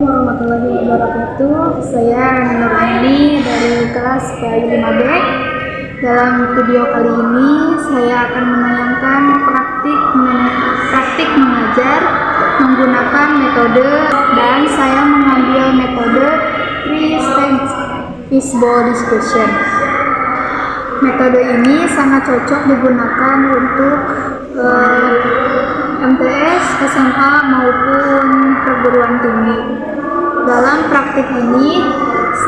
Warahmatullahi wabarakatuh. Saya Nur Aini dari kelas PAI 5B. Dalam video kali ini saya akan menayangkan praktik mengajar menggunakan metode, dan saya mengambil metode three-stage fishbowl discussion. Metode ini sangat cocok digunakan untuk MTS, SMA maupun perguruan tinggi. Dalam praktik ini,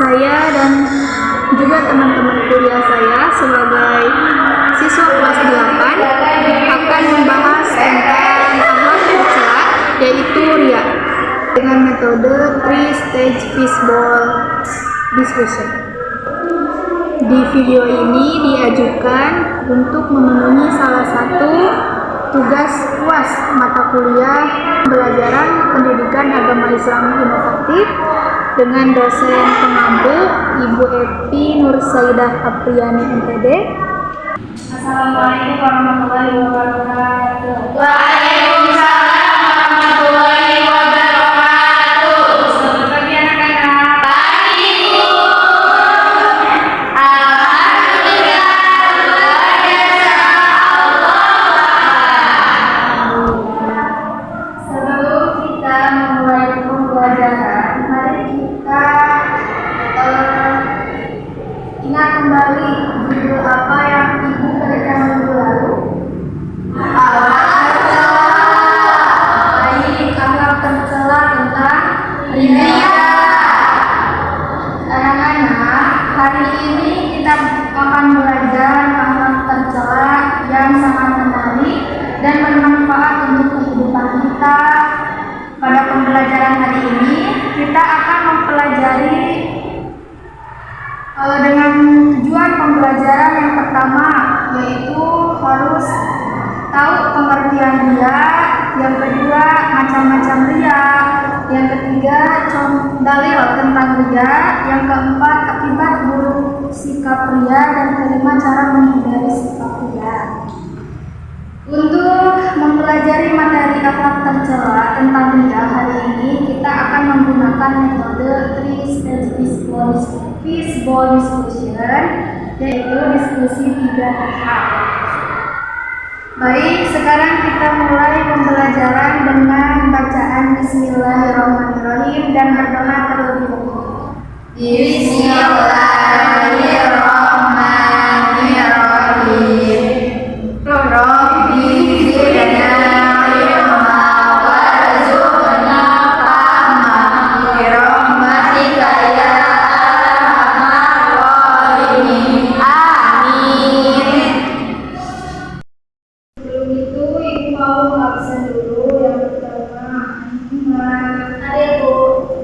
saya dan juga teman-teman kuliah saya sebagai siswa kelas 8 akan membahas tentang akhlak tercela, yaitu ria, dengan metode three-stage fishbowl discussion. Di video ini diajukan untuk memenuhi salah satu tugas UAS mata kuliah pembelajaran pendidikan agama Islam inovatif dengan dosen pengampu Ibu Evi Nursaidah Apriani MPD. Assalamualaikum warahmatullahi wabarakatuh. Waalaikumsalam warahmatullahi wabarakatuh. Selamat pagi anak-anak. Pagi Bu. Alhamdulillah luar biasa Allah. Sebelum kita memulai pembelajaran, mari kita ingat kembali judul apa yang Ibu berikan minggu lalu. Baik, akhlak tercela tentang ria. Anak-anak, hari ini kita akan belajar akhlak tercela yang sangat menarik dan bermanfaat untuk kehidupan kita. Pada pembelajaran hari ini, kita akan mempelajari dengan tujuan pembelajaran yang pertama, yaitu harus tahu pengertian ria, yang kedua macam-macam ria, yang ketiga dalil tentang ria, yang keempat akibat buruk sikap ria, dan kelima cara menghindari sikap ria. Untuk mempelajari materi akhlak tercela tentang ria hari ini, kita akan menggunakan metode three-stage fishbowl discussion, yaitu diskusi 3 tahap. Baik, sekarang kita mulai pembelajaran dengan bacaan Bismillahirrahmanirrahim dan berdoa terlebih dahulu. Bismillahirrahmanirrahim. Rabbi zidna ilma warzuqna fahma bi rahmatika ya arhamar rahimin. Amin. Sebelum itu, Ibu mau absen dulu. Yang pertama, Adil Bu,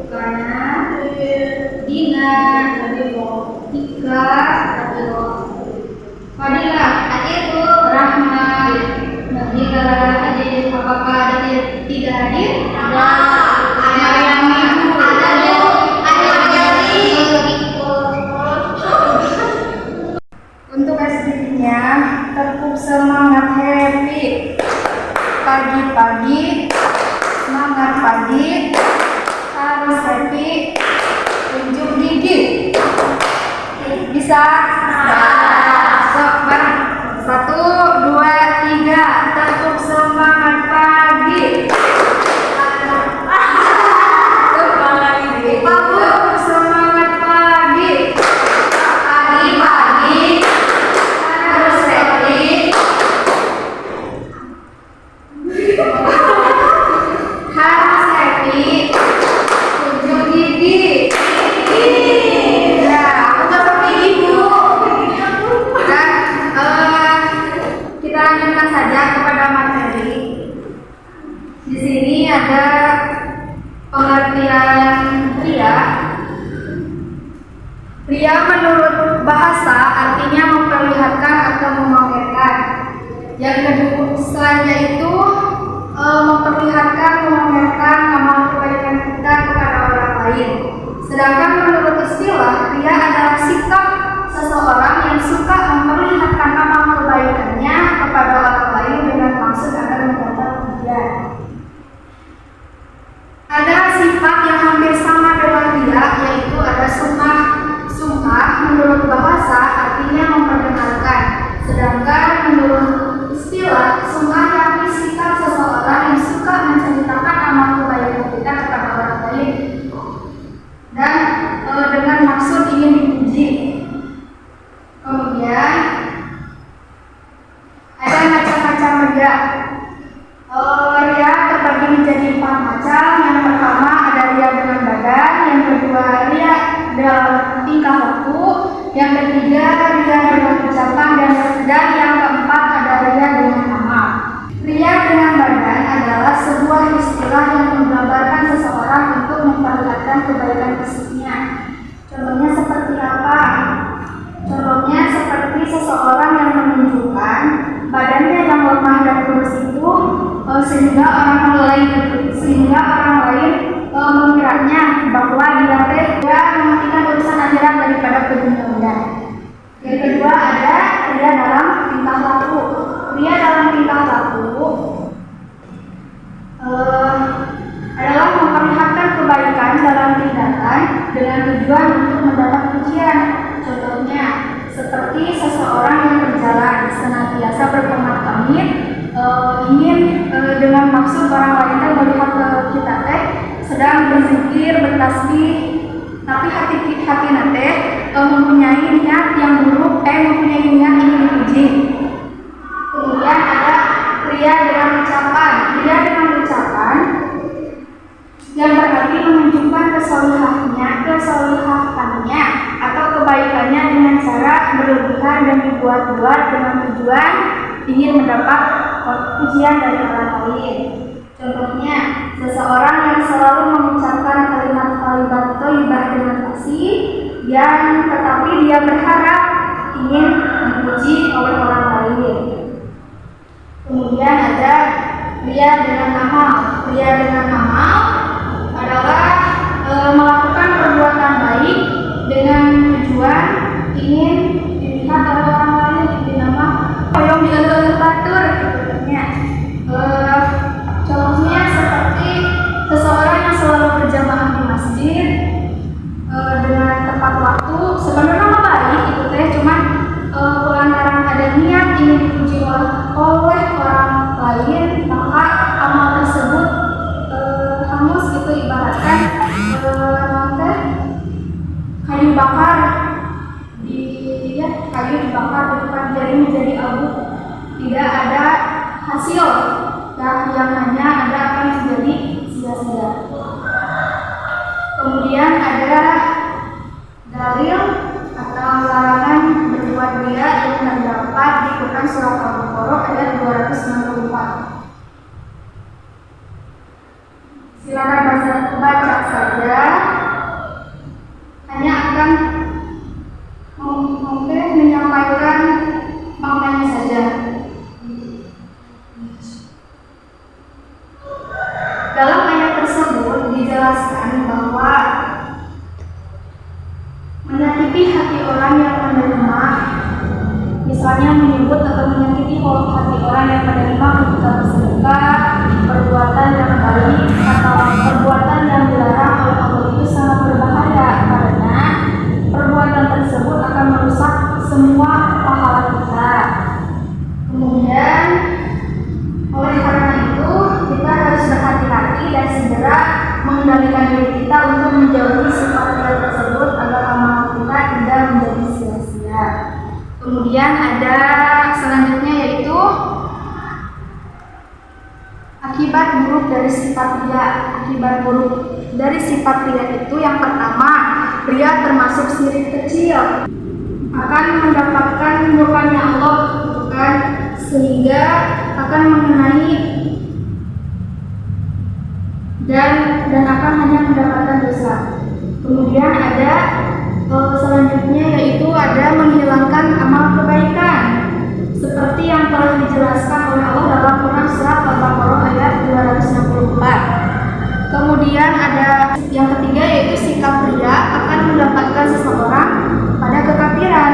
Kana, Dina, Ika, Fadilah, Adil Bu, Rahma, Nabila, Adil. Apakah Adil tidak hadir? Untuk SPP-nya, tetap semangat happy. Pagi-pagi, semangat pagi, harus happy, unjuk gigi. Bisa? Sok bareng. 1, 2, 3, tetap semangat pagi. Tetap semangat pagi. Pagi-pagi Harus happy. Harus happy, unjuk gigi. Ya, unjuk gigi Bu. Dan kita lanjutkan saja kepada materi. Di sini ada pengertian pria. Pria menurut bahasa artinya memperlihatkan atau memamerkan. Yang kedua, selainnya itu memperlihatkan, memamerkan amal kebaikan kita kepada orang lain. Sedangkan menurut istilah, pria adalah sikap seseorang yang suka memperlihatkan amal kebaikannya kepada orang lain dengan maksud agar mendapat pujian. Ada sifat yang hampir Sungah menurut bahasa artinya memperkenalkan, sedangkan menurut istilah sungah yakni sikap seseorang yang suka menceritakan amal kebaikan kita kepada orang lain dan dengan maksud ingin dipuji. Kemudian ada macam-macam ria. Ria terbagi menjadi 4 macam. Yang pertama ada ria dengan badan, yang kedua ria dalam tingkah laku, yang ketiga ria dengan ucapan, dan yang keempat ada ria dengan amal. Ria dengan badan adalah sebuah istilah yang menggambarkan seseorang untuk memperlihatkan kebaikan fisiknya. Contohnya seperti apa? Contohnya seperti seseorang yang menunjukkan badannya yang lemah dan kurus itu sehingga orang lain mengiranya bahwa dia mementingkan urusan akhirat daripada keduniaan. Yang kedua ada ria dalam tingkah laku. Ria dalam tingkah laku adalah memperlihatkan kebaikan dalam tindakan dengan tujuan untuk mendapat pujian. Contohnya seperti seseorang yang berjalan senantiasa berpamit ingin dengan maksud orang lain melihat kita sedang berzikir, bertasbih, tapi hati nate mempunyai niat yang buruk, mempunyai niat ingin dipuji. Kemudian ada ria dengan ucapan. Ria dengan ucapan yang berarti menunjukkan kesolihatannya atau kebaikannya dengan cara berlebihan dan dibuat-buat dengan tujuan ingin mendapat pujian dari orang lain. Contohnya, seseorang yang selalu mengucapkan kalimat-kalimat thayyibah dengan fasih, yang tetapi dia berharap ingin dipuji oleh orang lain. Kemudian ada ria dengan amal. Ria dengan amal adalah melakukan perbuatan baik dengan tujuan ingin dilihat oleh orang lain, dinama yang diatur. Contohnya seperti seseorang yang selalu berjamaah di masjid dengan tepat waktu, sebenarnya baik itu cuman lantaran ada niat ingin dipuji oleh orang lain, maka amal tersebut hangus, itu ibaratkan kayu bakar kayu dibakar bukan jadi abu, tidak ada hasil yang hanya ada akan menjadi sia-sia. Kemudian ada dalil atau larangan berbuat ria yang terdapat di Quran Surah Al-Baqarah ayat 264. Silakan baca saja, hanya akan menyampaikan maknanya saja. Dalam ayat tersebut dijelaskan bahwa menyakiti hati orang yang menerima, misalnya menyebut atau menyakiti hati orang yang menerima ketika bersedekah, perbuatan yang baik atau perbuatan yang dilarang oleh Allah itu sangat berbahaya, karena perbuatan tersebut akan merusak semua pahala kita. Kemudian oleh karena itu kita harus berhati-hati dan segera mengendalikan diri kita untuk menjauhi sifat ria tersebut agar amal kita tidak menjadi sia-sia. Kemudian ada selanjutnya yaitu akibat buruk dari sifat ria. Akibat buruk dari sifat ria itu yang pertama, ria termasuk syirik kecil, akan mendapatkan murkanya Allah, bukan, sehingga akan mengenai dan akan hanya mendapatkan dosa. Kemudian ada selanjutnya yaitu ada menghilangkan amal kebaikan, seperti yang telah dijelaskan oleh Allah dalam Quran Surah Al-Baqarah ayat 264. Kemudian ada yang ketiga yaitu sikap ria akan mendapatkan seseorang pada kekafiran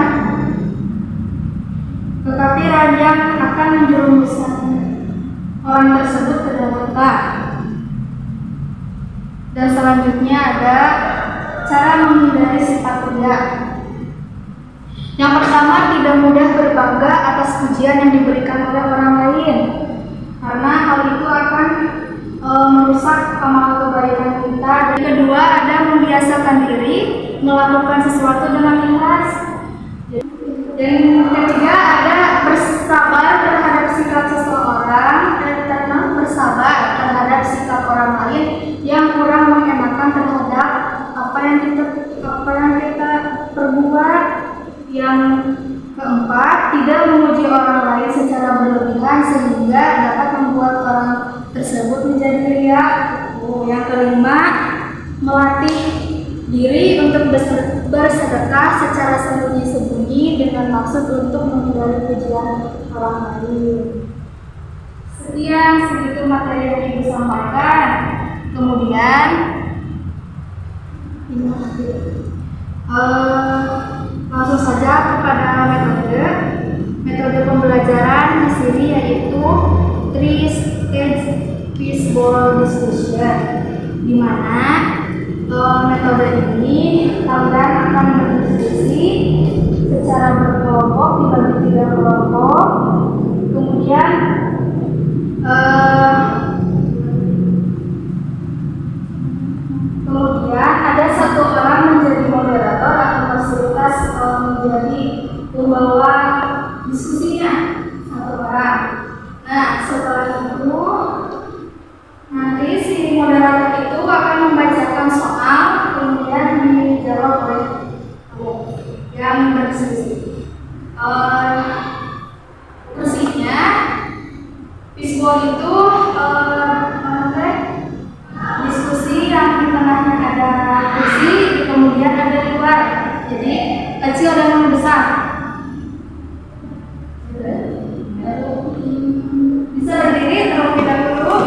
yang akan menjerumuskan orang tersebut ke neraka. Dan selanjutnya ada cara menghindari sifat riya. Yang pertama, tidak mudah berbangga atas pujian yang diberikan oleh orang lain, karena hal itu akan merusak amal kebaikan kita. Dan kedua, ada membiasakan diri melakukan sesuatu dengan ikhlas. Dan ketiga, ada bersabar terhadap sikap seseorang dan bersabar terhadap sikap orang lain yang kurang mengenakan terhadap apa yang kita perbuat. Yang keempat, tidak memuji orang lain secara berlebihan sehingga dapat membuat orang tersebut menjadi riya. Yang kelima, melatih diri untuk bersedekah secara sembunyi-sembunyi dengan maksud untuk menghindari pujian orang lain. Segitu materi yang ibu sampaikan. Kemudian langsung saja kepada metode pembelajaran di sini, yaitu 3-stage fishbowl discussion, di mana metode ini kalian akan berdiskusi secara berkelompok dibagi 3 kelompok. Kemudian ada satu orang menjadi moderator atau fasilitas menjadi pembawa diskusinya, satu orang. Nah, setelah itu nanti si moderator itu akan membacakan soal, kemudian dijawab oleh yang berdiskusi. Persisnya fishbowl itu diskusi yang di tengahnya ada kursi, kemudian ada luar, jadi kecil dan yang besar. Bisa berdiri terlebih dahulu.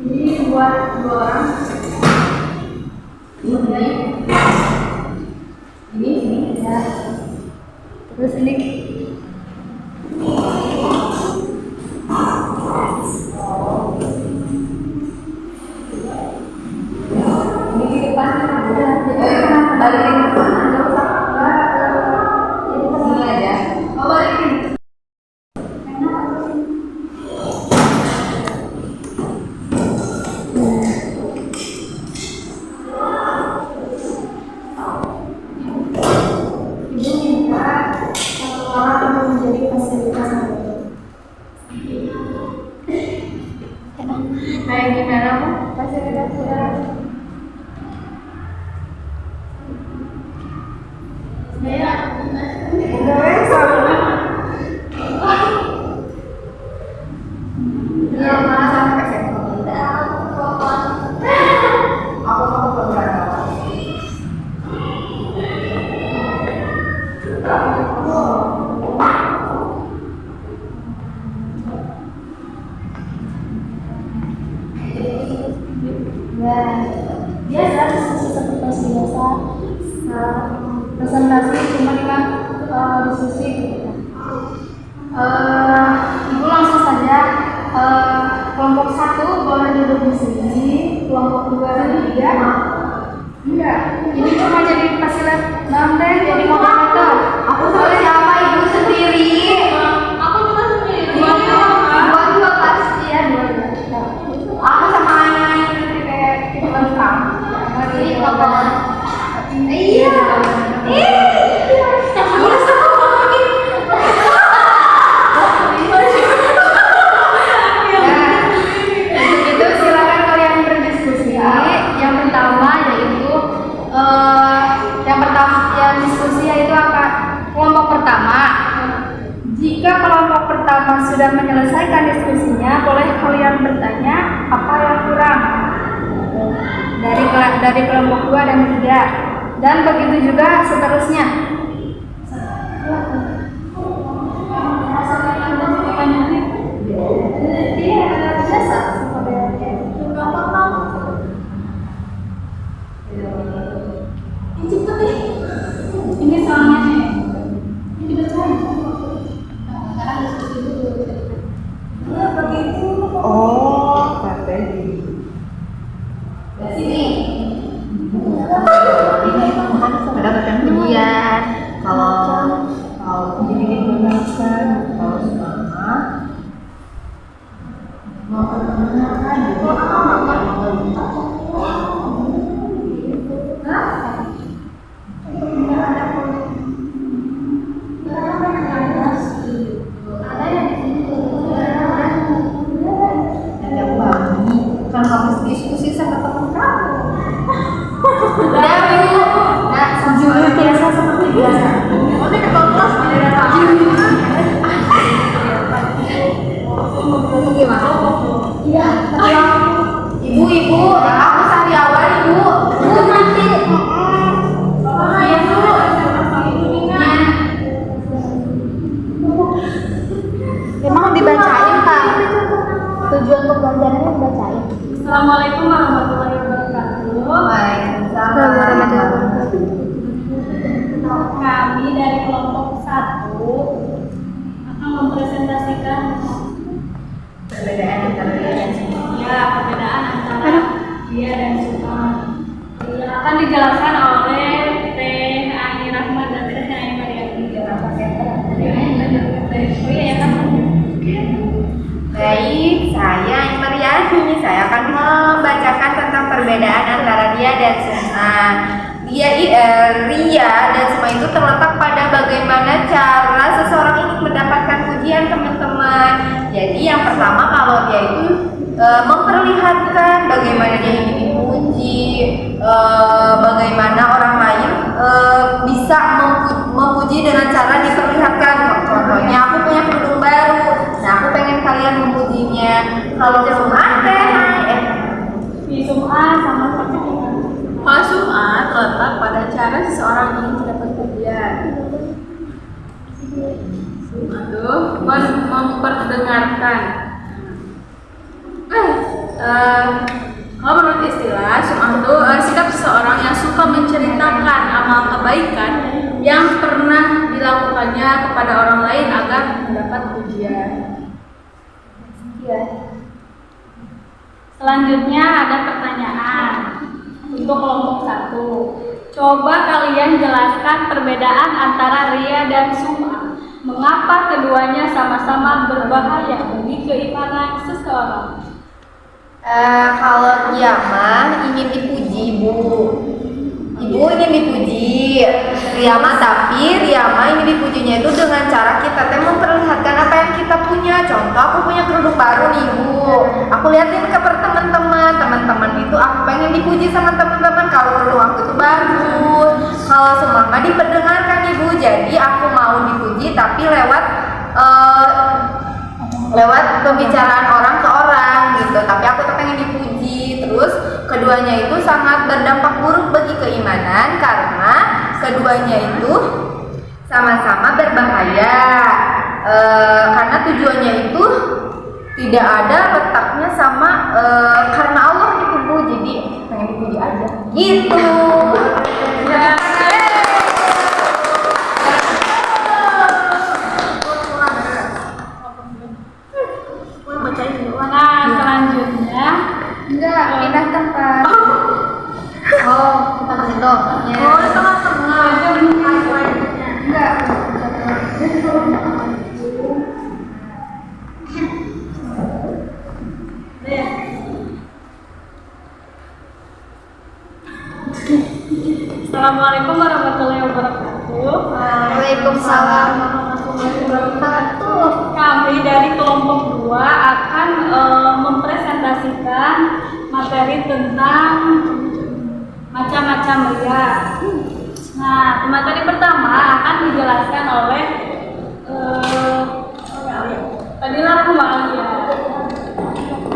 Ini buat 2 orang. Ini ya. Terus ini. Biasa diskusi seperti biasa, presentasi cuma dengan diskusi gitu. Ibu langsung saja, kelompok 1 boleh duduk di sini, kelompok 2 dan 3 enggak, ini cuma jadi fasilitas jadi moderator. Aku sama siapa? Ibu sendiri. Aku juga sendiri. Dua pasti ya, dua. Aku sama Ayah ini kayak kita lengkap. Ini kapan? Iya. Itu silakan kalian berdiskusi. Yang pertama yang diskusi yaitu apa? Kelompok pertama. Jika kelompok pertama sudah menyelesaikan diskusinya, boleh kalian bertanya apa yang kurang dari kelompok 2 dan 3, dan begitu juga seterusnya. Ini soalnya nih. Ini betul. Oh, strategi. Sini. diskusi sama teman kamu. Udah Bu, nah sama biasa seperti biasa. Nanti ke kelas Gimana? Iya, Ibu, aku sariawan ibu. Bu nanti. Iya bu. Emang dibacain Kak? Tujuan pembelajarannya dibacain. Assalamualaikum warahmatullahi wabarakatuh. Waalaikumsalam warahmatullahi wabarakatuh. Kami dari kelompok 1 akan mempresentasikan Perbedaan antara ria dan sukma. ya perbedaan antara ria dan sukma. Akan dijelaskan oleh Teh Ani Rahmat dan Teh Ani Mariani. Oh iya ya kan? Baik, saya Mariani. Saya akan membacakan tentang perbedaan antara ria dan sukma. Ria dan sukma itu terletak pada bagaimana cara seseorang ingin mendapatkan pujian teman-teman. Jadi yang pertama kalau dia itu memperlihatkan bagaimana dia ingin dipuji, bagaimana orang lain bisa memuji dengan cara diperlihatkan. Contohnya aku punya kerudung baru, nah aku pengen kalian memujinya. Kalau sukma Di sum'a sama seperti ini. Kalau sum'a terletak pada cara seseorang ingin mendapat pujian. Aduh, memperdengarkan. Kalau menurut istilah, sum'ah itu sikap seseorang yang suka menceritakan amal kebaikan yang pernah dilakukannya kepada orang lain agar mendapat pujian. Selanjutnya ada pertanyaan untuk kelompok 1. Coba kalian jelaskan perbedaan antara ria dan sum'ah. Mengapa keduanya sama-sama berbahaya bagi keimanan seseorang? Kalau ria mah ingin dipuji ibu ingin dipuji. Ria mah ingin dipujinya itu dengan cara kita memperlihatkan apa yang kita punya. Contoh, aku punya kerudung baru nih ibu, aku liatin ke teman-teman itu aku pengen dipuji sama teman-teman kalau kerudung aku itu bagus. Kalau semua diperdengarkan ibu, jadi aku mau dipuji tapi lewat pembicaraan orang ke orang gitu, tapi aku tuh pengen dipuji. Terus keduanya itu sangat berdampak buruk bagi keimanan karena keduanya itu sama-sama berbahaya, karena tujuannya itu tidak ada letaknya sama karena Allah gitu Bu, jadi pengen dipuji aja gitu. Nah, selanjutnya Enggak, pindah tempat. Oh, kita ke situ. Oh, di tengah-tengah. Enggak. Assalamualaikum warahmatullahi wabarakatuh. Waalaikumsalam warahmatullahi wabarakatuh. Kami dari kelompok 2 akan mempresentasikan materi tentang macam-macam ria. Nah, materi pertama akan dijelaskan oleh Fadilah Rahmalia.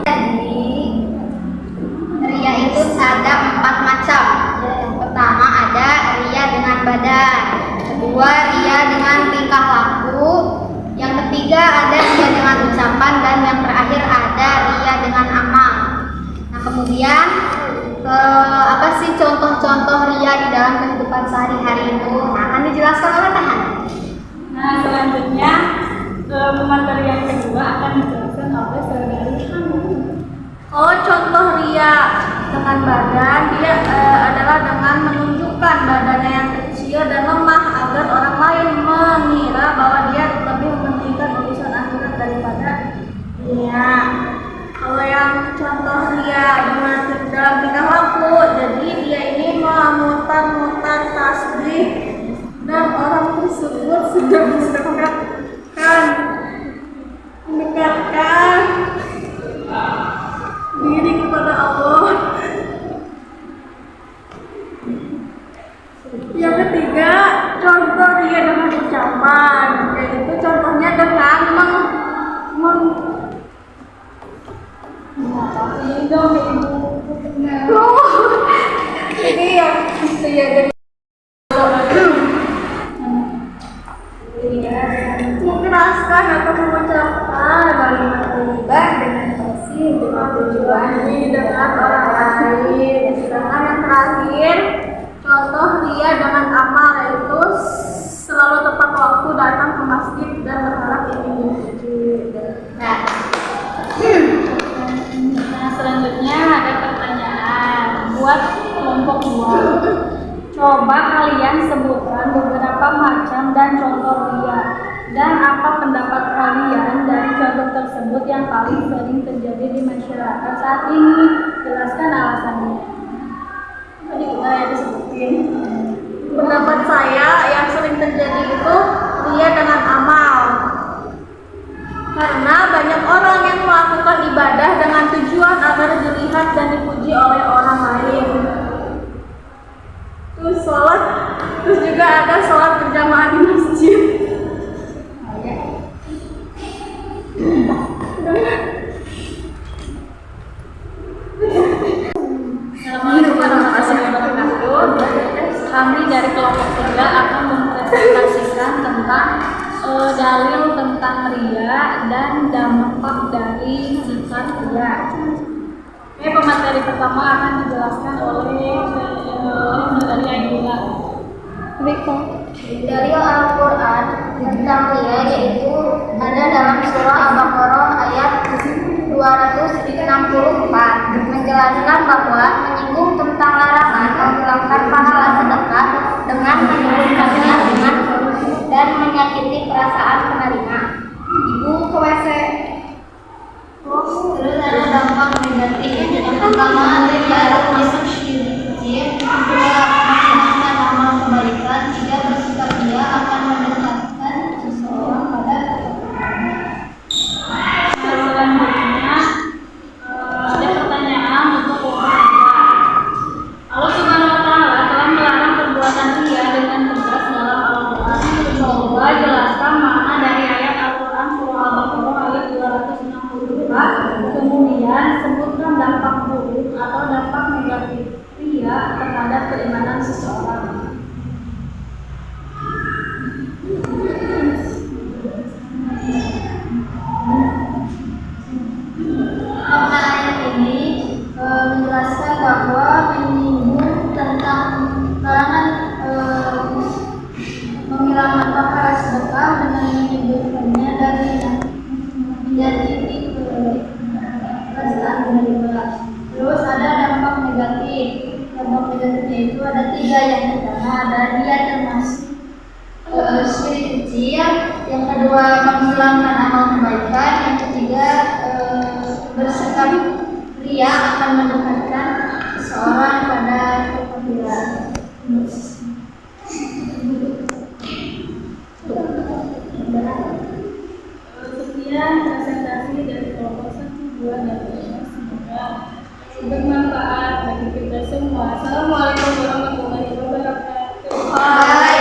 Jadi ria itu ada 4 macam. Yang pertama ada ria dengan badan, kedua ria dengan tingkah laku, yang ketiga ada ria dengan ucapan, dan yang terakhir ada ria dengan amal. Nah kemudian apa sih contoh-contoh ria di dalam kehidupan sehari-hari itu? Nah akan dijelaskan oleh Tahan. Nah, selanjutnya materi yang kedua akan dijelaskan oleh saudari Hanu. Oh, contoh ria dengan badan, dia adalah dengan menunjukkan badannya yang kecil dan lemah agar orang lain mengira bahwa dia lebih mementingkan urusan akhirat daripada dunia. Kalau yang contoh ria dengan dalam tingkah laku, jadi dia ini memutar-mutar tasbih dan orang tersebut sudah mendekatkan diri kepada Allah ria dan mengeraskan atau mengucapkan kalimat thayyibah dengan fasih dengan tujuan dengan orang lain. Sedangkan yang terakhir, contoh ria dengan amal yaitu selalu tepat waktu datang ke masjid dan berharap ingin dipuji. Nah, selanjutnya ada pertanyaan buat kelompok 2. Coba kalian sebutkan beberapa macam dan contoh ria, dan apa pendapat kalian dari contoh tersebut yang paling sering terjadi di masyarakat saat ini. Jelaskan alasannya. Tadi kita ya disebutin. Pendapat saya yang sering terjadi itu ria dengan amal. Karena banyak orang yang melakukan ibadah dengan tujuan agar dilihat dan dipuji oleh orang lain. Terus sholat, terus juga ada sholat berjamaah di masjid. Assalamualaikum warahmatullahi wabarakatuh. Kami dari kelompok 3 akan mempresentasikan tentang dalil tentang ria dan dampak dari sifat ria. Oke, pemateri pertama akan dijelaskan oleh Saudari Aidila. Dari Al-Quran tentang ria yaitu ada dalam surah Al-Baqarah ayat 264 menjelaskan bahwa menyinggung tentang larangan menghilangkan pahala sedekah dengan menyebutkannya dengan dan menyakiti perasaan penerima. ibu ke WC. Terus ada dampak negatif yang pertama baru masuk syirik, kedua melakukan amal kebaikan, tiga bersikap dia akan mendekatkan seseorang pada Selanjutnya ada pertanyaan untuk kelompok 3. Allah Subhanahu wa Ta'ala telah melarang perbuatan ria dengan tegas dalam Al-Quran. Coba jelaskan makna dari ayat Al-Quran surah Al-Baqarah ayat 264. Kemudian sebutkan dampak buruk atau dampak negatif ria terhadap keimanan seseorang. makna ayat ini menjelaskan bahwa menyinggung tentang larangan menghilangkan pahala sedekah dengan menyebutkannya dan menyakiti perasaan penerima. Terus ada dampak negatif. Dampak negatifnya itu ada 3. Yang pertama ada ria termasuk syirik kecil, yang kedua menghilangkan amal kebaikan, yang ketiga bersikap ria akan mendekatkan seseorang pada kekafiran. Sekian presentasi dari kelompok 1, 2, dan 3. Semoga bermanfaat bagi kita semua. Assalamualaikum warahmatullahi wabarakatuh.